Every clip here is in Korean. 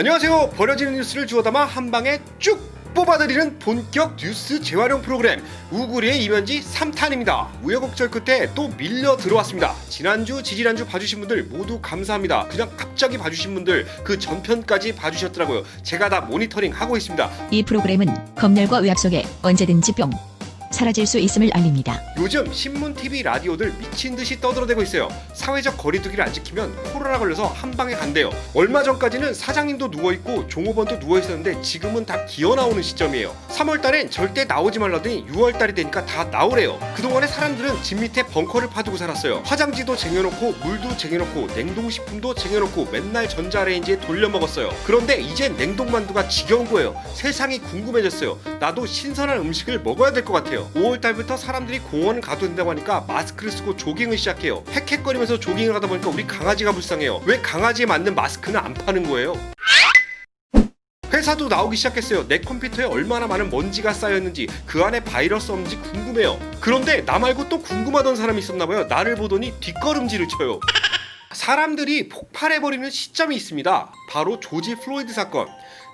안녕하세요. 버려지는 뉴스를 주워 담아 한 방에 쭉 뽑아드리는 본격 뉴스 재활용 프로그램 우구리의 이면지 3탄입니다. 우여곡절 끝에 또 밀려 들어왔습니다. 지난주, 지지난주 봐주신 분들 모두 감사합니다. 그냥 갑자기 봐주신 분들 그 전편까지 봐주셨더라고요. 제가 다 모니터링 하고 있습니다. 이 프로그램은 검열과 의학 속에 언제든지 뿅 사라질 수 있음을 알립니다. 요즘 신문, TV, 라디오들 미친듯이 떠들어대고 있어요. 사회적 거리두기를 안 지키면 코로나 걸려서 한 방에 간대요. 얼마 전까지는 사장님도 누워있고 종업원도 누워있었는데 지금은 다 기어나오는 시점이에요. 3월달엔 절대 나오지 말라더니 6월달이 되니까 다 나오래요. 그동안에 사람들은 집 밑에 벙커를 파두고 살았어요. 화장지도 쟁여놓고 물도 쟁여놓고 냉동식품도 쟁여놓고 맨날 전자레인지에 돌려먹었어요. 그런데 이젠 냉동만두가 지겨운 거예요. 세상이 궁금해졌어요. 나도 신선한 음식을 먹어야 될 것 같아요. 5월달부터 사람들이 공원을 가도 된다고 하니까 마스크를 쓰고 조깅을 시작해요. 헥헥거리면서 조깅을 하다 보니까 우리 강아지가 불쌍해요. 왜 강아지에 맞는 마스크는 안 파는 거예요? 회사도 나오기 시작했어요. 내 컴퓨터에 얼마나 많은 먼지가 쌓였는지, 그 안에 바이러스 없는지 궁금해요. 그런데 나 말고 또 궁금하던 사람이 있었나봐요. 나를 보더니 뒷걸음질을 쳐요. 사람들이 폭발해버리는 시점이 있습니다. 바로 조지 플로이드 사건.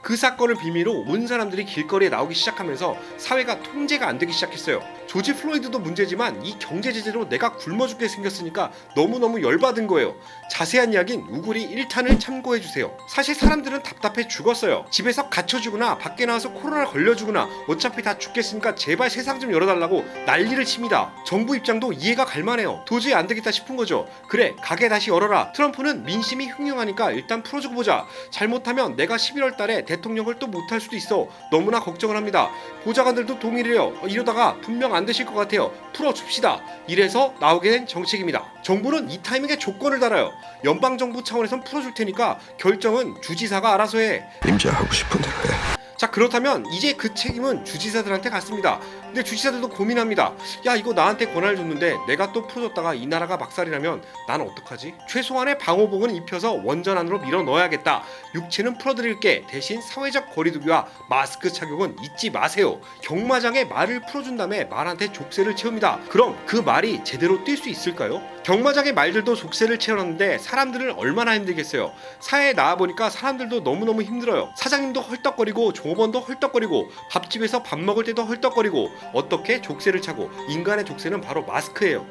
그 사건을 빌미로 온 사람들이 길거리에 나오기 시작하면서 사회가 통제가 안 되기 시작했어요. 조지 플로이드도 문제지만 이 경제 제재로 내가 굶어 죽게 생겼으니까 너무너무 열받은 거예요. 자세한 이야기는 우구리 1탄을 참고해주세요. 사실 사람들은 답답해 죽었어요. 집에서 갇혀주거나 밖에 나와서 코로나 걸려주거나 어차피 다 죽겠으니까 제발 세상 좀 열어달라고 난리를 칩니다. 정부 입장도 이해가 갈만해요. 도저히 안 되겠다 싶은 거죠. 그래, 가게 다시 열어라. 트럼프는 민심이 흉흉하니까 일단 풀어주고 보자. 잘못하면 내가 11월 달에 대통령을 또 못할 수도 있어. 너무나 걱정을 합니다. 보좌관들도 동의를 해요. 이러다가 분명 안 되실 것 같아요. 풀어줍시다. 이래서 나오게 된 정책입니다. 정부는 이 타이밍에 조건을 달아요. 연방정부 차원에선 풀어줄 테니까 결정은 주지사가 알아서 해. 임자하고 싶은 대로 해. 자, 그렇다면 이제 그 책임은 주지사들한테 갔습니다. 근데 주지사들도 고민합니다. 야, 이거 나한테 권한을 줬는데 내가 또 풀어줬다가 이 나라가 막살이라면 난 어떡하지? 최소한의 방호복은 입혀서 원전 안으로 밀어 넣어야겠다. 육체는 풀어드릴게. 대신 사회적 거리두기와 마스크 착용은 잊지 마세요. 경마장에 말을 풀어준 다음에 말한테 족쇄를 채웁니다. 그럼 그 말이 제대로 뛸 수 있을까요? 경마장의 말들도 족쇄를 채워놨는데 사람들은 얼마나 힘들겠어요. 사회에 나와보니까 사람들도 너무너무 힘들어요. 사장님도 헐떡거리고 종업원도 헐떡거리고 밥집에서 밥 먹을 때도 헐떡거리고 어떻게 족쇄를 차고 인간의 족쇄는 바로 마스크예요.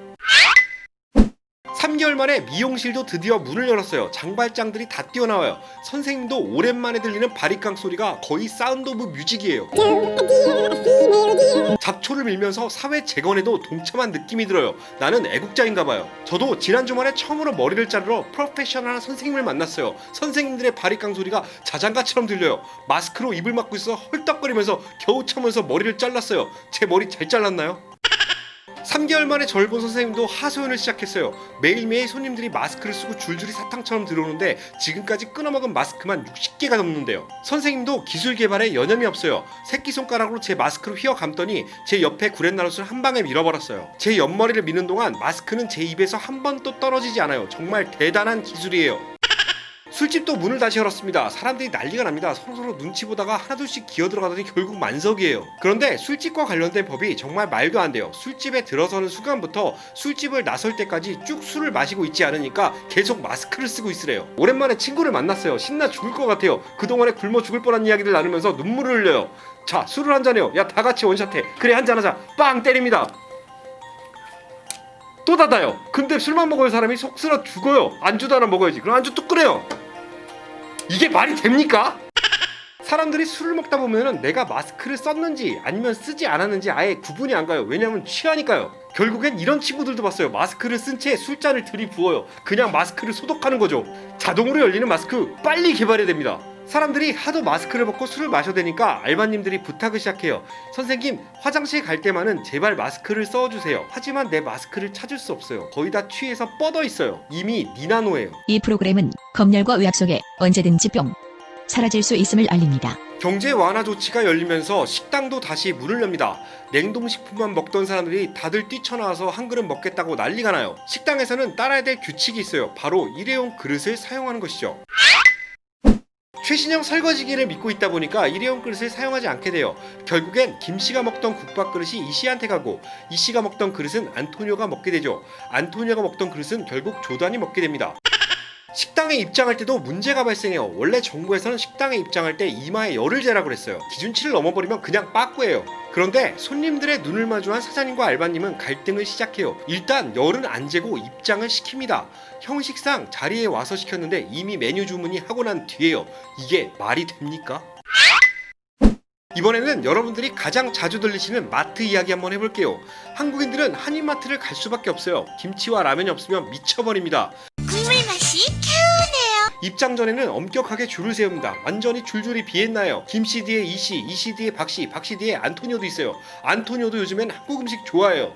3개월 만에 미용실도 드디어 문을 열었어요. 장발장들이 다 뛰어나와요. 선생님도 오랜만에 들리는 바리깡 소리가 거의 사운드 오브 뮤직이에요. 잡초를 밀면서 사회 재건에도 동참한 느낌이 들어요. 나는 애국자인가봐요. 저도 지난 주말에 처음으로 머리를 자르러 프로페셔널한 선생님을 만났어요. 선생님들의 바리깡 소리가 자장가처럼 들려요. 마스크로 입을 막고 있어 헐떡거리면서 겨우 참으면서 머리를 잘랐어요. 제 머리 잘 잘랐나요? 3개월 만에 절 본 선생님도 하소연을 시작했어요. 매일매일 손님들이 마스크를 쓰고 줄줄이 사탕처럼 들어오는데 지금까지 끊어먹은 마스크만 60개가 넘는데요. 선생님도 기술 개발에 여념이 없어요. 새끼손가락으로 제 마스크를 휘어 감더니 제 옆에 구렛나룻을 한 방에 밀어버렸어요. 제 옆머리를 미는 동안 마스크는 제 입에서 한 번도 떨어지지 않아요. 정말 대단한 기술이에요. 술집도 문을 다시 열었습니다. 사람들이 난리가 납니다. 서로서로 눈치 보다가 하나둘씩 기어들어가더니 결국 만석이에요. 그런데 술집과 관련된 법이 정말 말도 안 돼요. 술집에 들어서는 순간부터 술집을 나설 때까지 쭉 술을 마시고 있지 않으니까 계속 마스크를 쓰고 있으래요. 오랜만에 친구를 만났어요. 신나 죽을 것 같아요. 그동안에 굶어 죽을 뻔한 이야기를 나누면서 눈물을 흘려요. 자, 술을 한잔해요. 야, 다 같이 원샷해. 그래, 한잔하자. 빵 때립니다. 또 닫아요. 근데 술만 먹을 사람이 속 쓰러 죽어요. 안주도 하나 먹어야지. 그럼 안주 뚝 끓여요. 이게 말이 됩니까? 사람들이 술을 먹다 보면은 내가 마스크를 썼는지 아니면 쓰지 않았는지 아예 구분이 안 가요. 왜냐면 취하니까요. 결국엔 이런 친구들도 봤어요. 마스크를 쓴 채 술잔을 들이부어요. 그냥 마스크를 소독하는 거죠. 자동으로 열리는 마스크 빨리 개발해야 됩니다. 사람들이 하도 마스크를 벗고 술을 마셔야 되니까 알바님들이 부탁을 시작해요. 선생님, 화장실 갈 때만은 제발 마스크를 써주세요. 하지만 내 마스크를 찾을 수 없어요. 거의 다 취해서 뻗어 있어요. 이미 니나노예요. 이 프로그램은 검열과 의학 속에 언제든지 뿅 사라질 수 있음을 알립니다. 경제 완화 조치가 열리면서 식당도 다시 문을 엽니다. 냉동식품만 먹던 사람들이 다들 뛰쳐나와서 한 그릇 먹겠다고 난리가 나요. 식당에서는 따라야 될 규칙이 있어요. 바로 일회용 그릇을 사용하는 것이죠. 최신형 설거지기를 믿고 있다 보니까 일회용 그릇을 사용하지 않게 돼요. 결국엔 김씨가 먹던 국밥 그릇이 이씨한테 가고 이씨가 먹던 그릇은 안토니오가 먹게 되죠. 안토니오가 먹던 그릇은 결국 조단이 먹게 됩니다. 식당에 입장할 때도 문제가 발생해요. 원래 정부에서는 식당에 입장할 때 이마에 열을 재라고 그랬어요. 기준치를 넘어버리면 그냥 빠꾸예요. 그런데 손님들의 눈을 마주한 사장님과 알바님은 갈등을 시작해요. 일단 열은 안 재고 입장을 시킵니다. 형식상 자리에 와서 시켰는데 이미 메뉴 주문이 하고 난 뒤에요. 이게 말이 됩니까? 이번에는 여러분들이 가장 자주 들리시는 마트 이야기 한번 해볼게요. 한국인들은 한인마트를 갈 수밖에 없어요. 김치와 라면이 없으면 미쳐버립니다. 국물 맛이 개운해요. 입장 전에는 엄격하게 줄을 세웁니다. 완전히 줄줄이 비엔나요. 김씨 뒤에 이씨, 이씨 뒤에 박씨, 박씨 뒤에 안토니오도 있어요. 안토니오도 요즘엔 한국 음식 좋아해요.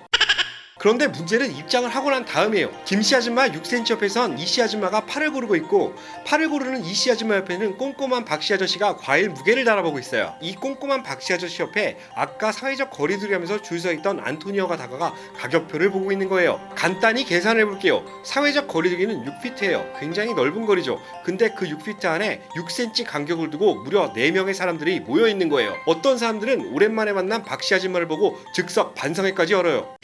그런데 문제는 입장을 하고 난 다음이에요. 김씨 아줌마 6cm 옆에선 이씨 아줌마가 팔을 고르고 있고, 팔을 고르는 이씨 아줌마 옆에는 꼼꼼한 박씨 아저씨가 과일 무게를 달아보고 있어요. 이 꼼꼼한 박씨 아저씨 옆에 아까 사회적 거리두기 하면서 줄 서 있던 안토니오가 다가가 가격표를 보고 있는 거예요. 간단히 계산해 볼게요. 사회적 거리두기는 6피트예요. 굉장히 넓은 거리죠. 근데 그 6피트 안에 6cm 간격을 두고 무려 4명의 사람들이 모여 있는 거예요. 어떤 사람들은 오랜만에 만난 박씨 아줌마를 보고 즉석 반성회까지 열어요.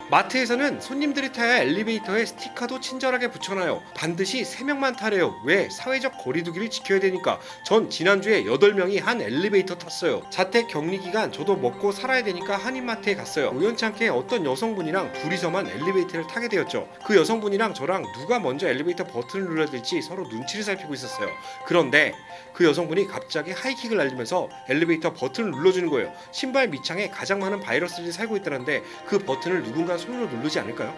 마트에서는 손님들이 타야 엘리베이터에 스티커도 친절하게 붙여놔요. 반드시 3명만 타래요. 왜? 사회적 거리두기를 지켜야 되니까. 전 지난주에 8명이 한 엘리베이터 탔어요. 자택 격리 기간 저도 먹고 살아야 되니까 한인마트에 갔어요. 우연찮게 어떤 여성분이랑 둘이서만 엘리베이터를 타게 되었죠. 그 여성분이랑 저랑 누가 먼저 엘리베이터 버튼을 눌러야 될지 서로 눈치를 살피고 있었어요. 그런데 그 여성분이 갑자기 하이킥을 날리면서 엘리베이터 버튼을 눌러주는 거예요. 신발 밑창에 가장 많은 바이러스들이 살고 있다는데 그 버튼을 누군가 손으로 누르지 않을까요?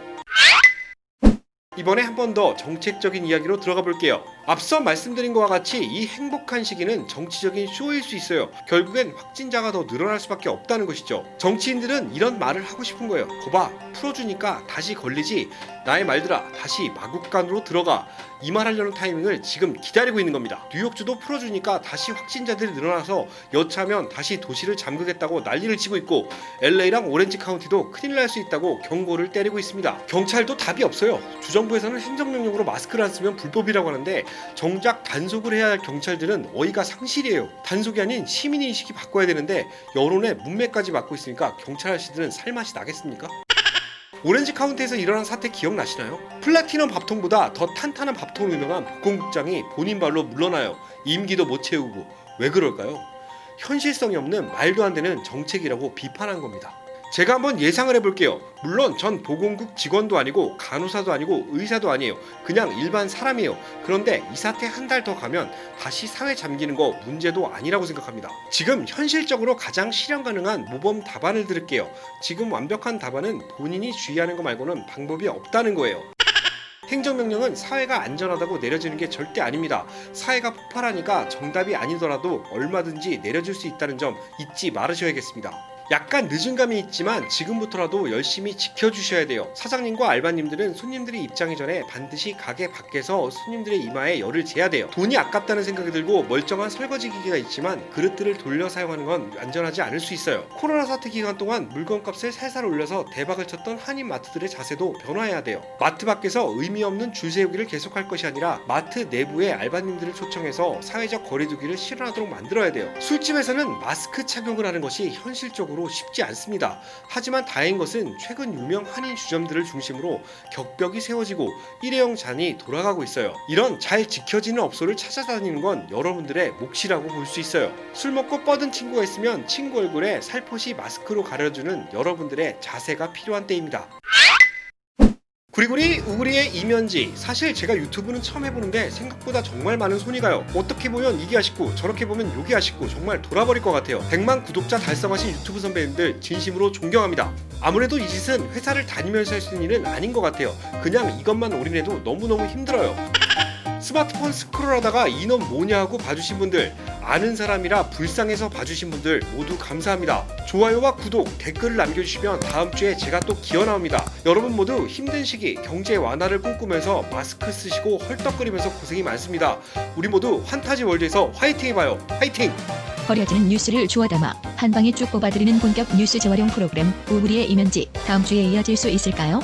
이번에 한 번 더 정책적인 이야기로 들어가 볼게요. 앞서 말씀드린 것과 같이 이 행복한 시기는 정치적인 쇼일 수 있어요. 결국엔 확진자가 더 늘어날 수밖에 없다는 것이죠. 정치인들은 이런 말을 하고 싶은 거예요. 거봐, 풀어주니까 다시 걸리지. 나의 말들아, 다시 마국간으로 들어가. 이 말 하려는 타이밍을 지금 기다리고 있는 겁니다. 뉴욕주도 풀어주니까 다시 확진자들이 늘어나서 여차하면 다시 도시를 잠그겠다고 난리를 치고 있고, LA랑 오렌지 카운티도 큰일 날 수 있다고 경고를 때리고 있습니다. 경찰도 답이 없어요. 주정부에서는 행정명령으로 마스크를 안 쓰면 불법이라고 하는데 정작 단속을 해야 할 경찰들은 어이가 상실이에요. 단속이 아닌 시민인식이 바꿔야 되는데 여론의 문매까지 맡고 있으니까 경찰 아저씨들은 살맛이 나겠습니까? 오렌지 카운티에서 일어난 사태 기억나시나요? 플래티넘 밥통보다 더 탄탄한 밥통으로 유명한 보건국장이 본인 발로 물러나요. 임기도 못 채우고. 왜 그럴까요? 현실성이 없는 말도 안 되는 정책이라고 비판한 겁니다. 제가 한번 예상을 해볼게요. 물론 전 보건국 직원도 아니고 간호사도 아니고 의사도 아니에요. 그냥 일반 사람이에요. 그런데 이 사태 한 달 더 가면 다시 사회 잠기는 거 문제도 아니라고 생각합니다. 지금 현실적으로 가장 실현 가능한 모범 답안을 들을게요. 지금 완벽한 답안은 본인이 주의하는 거 말고는 방법이 없다는 거예요. 행정명령은 사회가 안전하다고 내려지는 게 절대 아닙니다. 사회가 폭발하니까 정답이 아니더라도 얼마든지 내려줄 수 있다는 점 잊지 말으셔야겠습니다. 약간 늦은 감이 있지만 지금부터라도 열심히 지켜주셔야 돼요. 사장님과 알바님들은 손님들이 입장이 전에 반드시 가게 밖에서 손님들의 이마에 열을 재야 돼요. 돈이 아깝다는 생각이 들고 멀쩡한 설거지 기계가 있지만 그릇들을 돌려 사용하는 건 안전하지 않을 수 있어요. 코로나 사태 기간 동안 물건값을 살살 올려서 대박을 쳤던 한인 마트들의 자세도 변화해야 돼요. 마트 밖에서 의미 없는 줄 세우기를 계속할 것이 아니라 마트 내부에 알바님들을 초청해서 사회적 거리두기를 실현하도록 만들어야 돼요. 술집에서는 마스크 착용을 하는 것이 현실적으로 쉽지 않습니다. 하지만 다행인 것은 최근 유명 한인 주점들을 중심으로 격벽이 세워지고 일회용 잔이 돌아가고 있어요. 이런 잘 지켜지는 업소를 찾아다니는 건 여러분들의 몫이라고 볼 수 있어요. 술 먹고 뻗은 친구가 있으면 친구 얼굴에 살포시 마스크로 가려주는 여러분들의 자세가 필요한 때입니다. 구리구리 우구리의 이면지. 사실 제가 유튜브는 처음 해보는데 생각보다 정말 많은 손이 가요. 어떻게 보면 이게 아쉽고 저렇게 보면 요게 아쉽고 정말 돌아버릴 것 같아요. 100만 구독자 달성하신 유튜브 선배님들 진심으로 존경합니다. 아무래도 이 짓은 회사를 다니면서 할 수 있는 일은 아닌 것 같아요. 그냥 이것만 올인해도 너무너무 힘들어요. 스마트폰 스크롤하다가 이놈 뭐냐 하고 봐주신 분들, 아는 사람이라 불쌍해서 봐주신 분들 모두 감사합니다. 좋아요와 구독, 댓글을 남겨주시면 다음주에 제가 또 기어나옵니다. 여러분 모두 힘든 시기 경제 완화를 꿈꾸면서 마스크 쓰시고 헐떡거리면서 고생이 많습니다. 우리 모두 환타지 월드에서 화이팅 해봐요. 화이팅! 버려지는 뉴스를 주워 담아 한 방에 쭉 뽑아드리는 본격 뉴스 재활용 프로그램 우구리의 이면지. 다음 주에 이어질 수 있을까요?